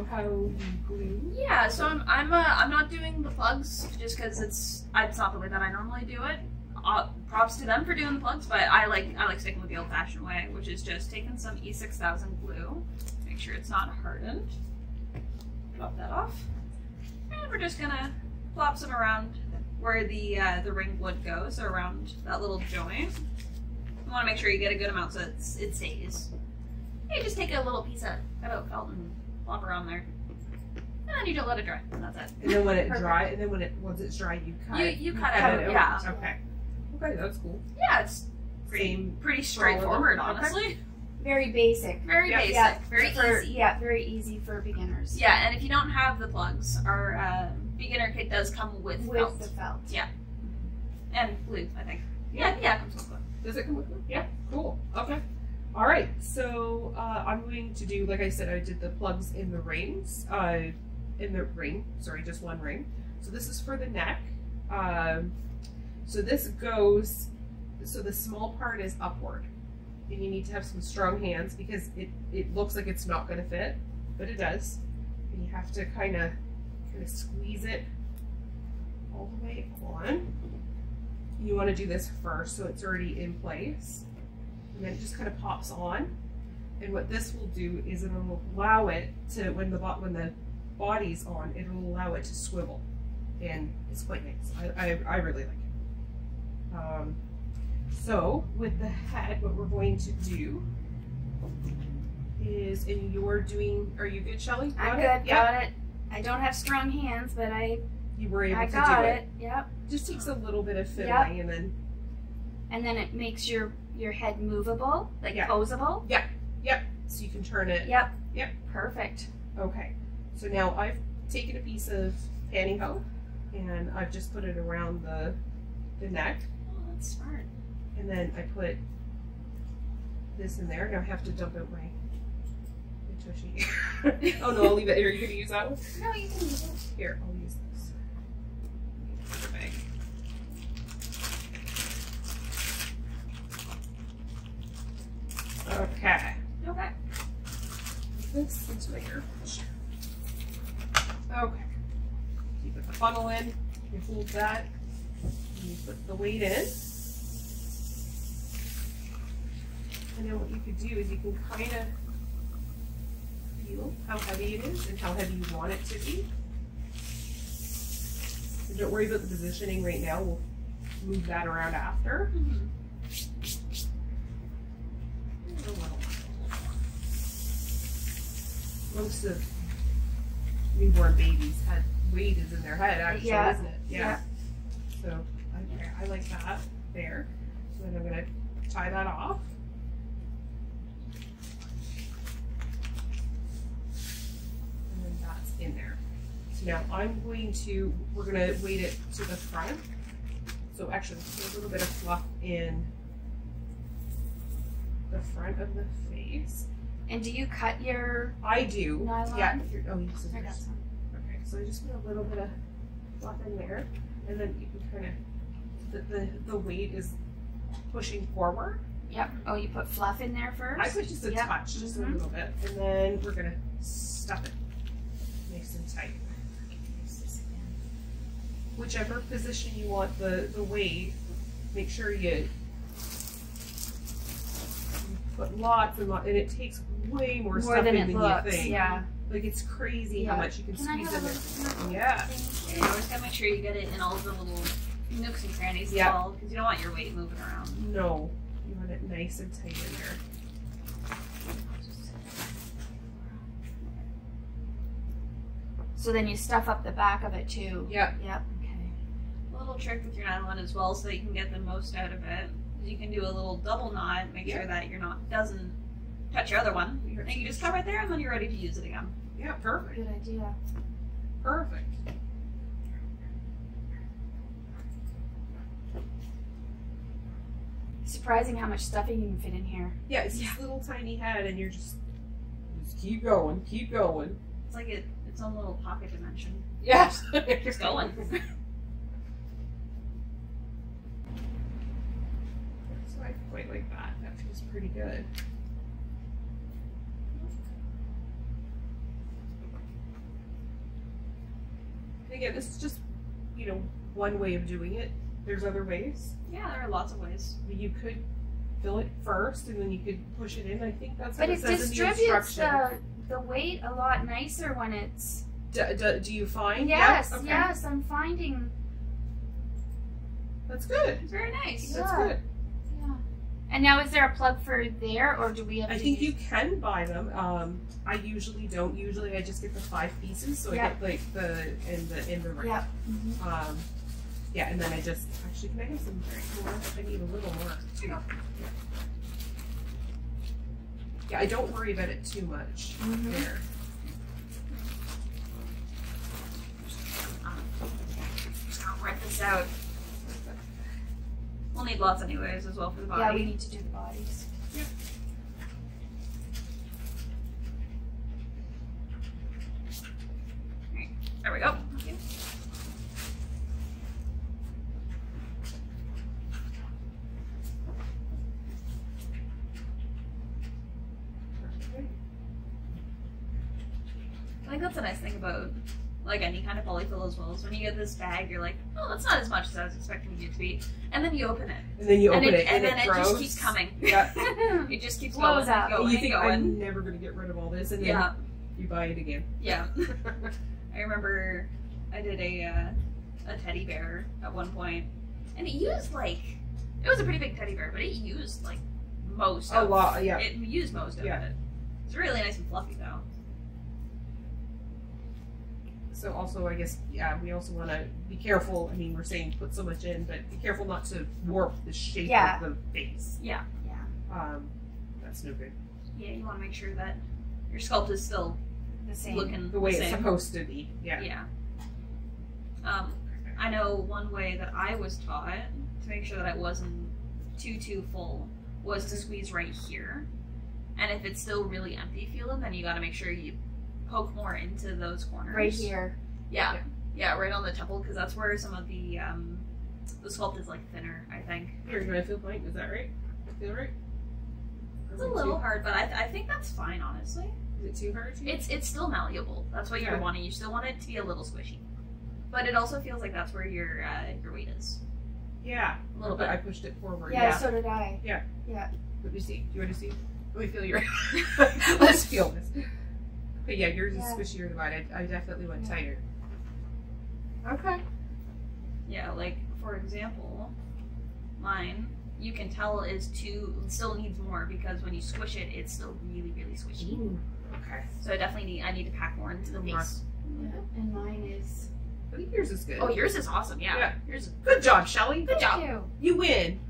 show how you glue? Yeah, so I'm not doing the plugs just because it's not the way that I normally do it. Props to them for doing the plugs, but I like sticking with the old-fashioned way, which is just taking some E6000 glue, make sure it's not hardened. Drop that off, and we're just gonna plop some around where the ring would go, so around that little joint. You want to make sure you get a good amount so it stays. You just take a little piece of cutout felt and plop around there, and then you just let it dry, and that's it. And then when it dry, and then once it's dry, you cut. You cut it out. Yeah. Okay. Okay, that's cool. Yeah, it's pretty straightforward, honestly. Okay. Very basic. Very basic. Yeah, very easy. Yeah, very easy for beginners. Yeah, and if you don't have the plugs, our beginner kit does come with felt. The felt. Yeah. And glue, I think. Yeah, it comes with glue. Does it come with glue? Yeah, cool. Okay. All right, so I'm going to do, like I said, I did the plugs in the rings, just one ring. So this is for the neck. So this goes, so the small part is upward. And you need to have some strong hands because it looks like it's not gonna fit, but it does. And you have to kind of squeeze it all the way on. You wanna do this first so it's already in place. And then it just kind of pops on. And what this will do is it'll allow it to, when the body's on, it'll allow it to swivel. And it's quite nice. I really like it. So with the head, what we're going to do is, and you're doing, are you good, Shelly? I'm good, got it. I don't have strong hands, but you were able to do got it. Yep. Just takes a little bit of fiddling, and then it makes your head movable, like posable. Yep. So you can turn it. Yep. Perfect. Okay. So now I've taken a piece of pantyhose and I've just put it around the neck. Oh, that's smart. And then I put this in there. Now I have to dump out my tushy. Oh no, I'll leave it here. Are you going to use that one? No, you can use it. Here, I'll use this. Put it back. Okay. Okay. This into my ear. Okay. You put the funnel in, you hold that, and you put the weight in. And then what you could do is you can kind of feel how heavy it is and how heavy you want it to be. So don't worry about the positioning right now. We'll move that around after. Most of newborn babies had weight is in their head, actually, isn't it? Yeah. So I like that there. So then I'm going to tie that off. And then that's in there. So now we're going to weight it to the front. So actually, there's a little bit of fluff in the front of the face. And do you cut your I do. nylon? Yeah. Oh, you scissors. I got some. Okay, so I just put a little bit of fluff in there, and then you can kind of, the weight is pushing forward. Yep. Oh, you put fluff in there first? I put just a touch, just a little bit, and then we're gonna stuff it nice and tight. Whichever position you want the weight, make sure you put lots and lots, and it takes way more stuff than in it than looks. you think. Yeah. Like it's crazy how much you can squeeze in there. Yeah. You always gotta make sure you get it in all the little nooks and crannies as well, because you don't want your weight moving around. No, you want it nice and tight in there. So then you stuff up the back of it too. Yeah. Yep. Okay. A little trick with your nylon as well, so that you can get the most out of it. You can do a little double knot, make sure that your knot doesn't touch your other one. And you just cut right there, and then you're ready to use it again. Yeah, perfect. Good idea. Perfect. Surprising how much stuffing you can fit in here. Yeah, it's this little tiny head, and you're just keep going, keep going. It's like its own little pocket dimension. Yeah, Just going. So I quite like that. That feels pretty good. again, this is just, you know, one way of doing it. There's other ways. Yeah, there are lots of ways. You could fill it first, and then you could push it in. I think that's what But it it says in the distributes instructions. the weight a lot nicer when it's. Do you find? Yes, Yeah? Okay. yes, I'm finding. That's good. It's very nice. That's Yeah. good. Yeah. And now, is there a plug for there, or do we have? I to think use... you can buy them. I usually don't. Usually, I just get the 5 pieces, so Yeah. I get like the in the ring. Yeah. Mm-hmm. Yeah, and then I just actually can I have some more? I need a little more too. Yeah, I don't worry about it too much. Mhm. There. Just gonna rip this out. We'll need lots anyways as well for the body. Yeah, we need to do the bodies. Yep. There we go. Okay. I think that's a nice thing about like any kind of polyfill as well is when you get this bag, you're like, oh, that's not as much as I was expecting it to be, and then you open it, And then you open it, and then it grows. just keeps coming. Yeah. It just keeps Blows going, out. and going, You and think going. I'm never going to get rid of all this, and then Yeah, you buy it again. yeah. I remember I did a teddy bear at one point, and it used like it was a pretty big teddy bear, but it used like most A of lot, yeah. It used most of Yeah. it. It's really nice and fluffy though. So also, I guess, yeah, we also want to be careful. I mean, we're saying put so much in, but be careful not to warp the shape Yeah. of the face. Yeah, That's no good. yeah. You want to make sure that your sculpt is still The same. looking The way it's same. supposed to be. Yeah. Yeah. I know one way that I was taught to make sure that I wasn't too full was to squeeze right here, and if it's still really empty feeling, then you got to make sure you poke more into those corners. Right here. Yeah, yeah, right on the temple because that's where some of the sculpt is like thinner. I think Here, you want to feel mine? Is that right? Feel right? it's a little hard, but I think that's fine. Honestly, Is it too hard? it's still malleable. That's what Yeah. you're wanting. You still want it to be a little squishy, but it also feels like that's where your weight is. Yeah. A little But I bit. pushed it forward. Yeah, so did I. Let me see. Do you want to see? Let me feel your. Let's feel this. But yeah, yours is Yeah. squishier than mine. I definitely went Yeah. tighter. Okay. Yeah, like for example, mine you can tell still needs more because when you squish it, it's still really squishy. Ooh. Okay. So I need to pack more into the More. face. Yeah. And mine is. I think yours is good. Oh, yours is awesome. Yeah, Yeah. yours. Good job, Shelley. Good job. Thank you. You win.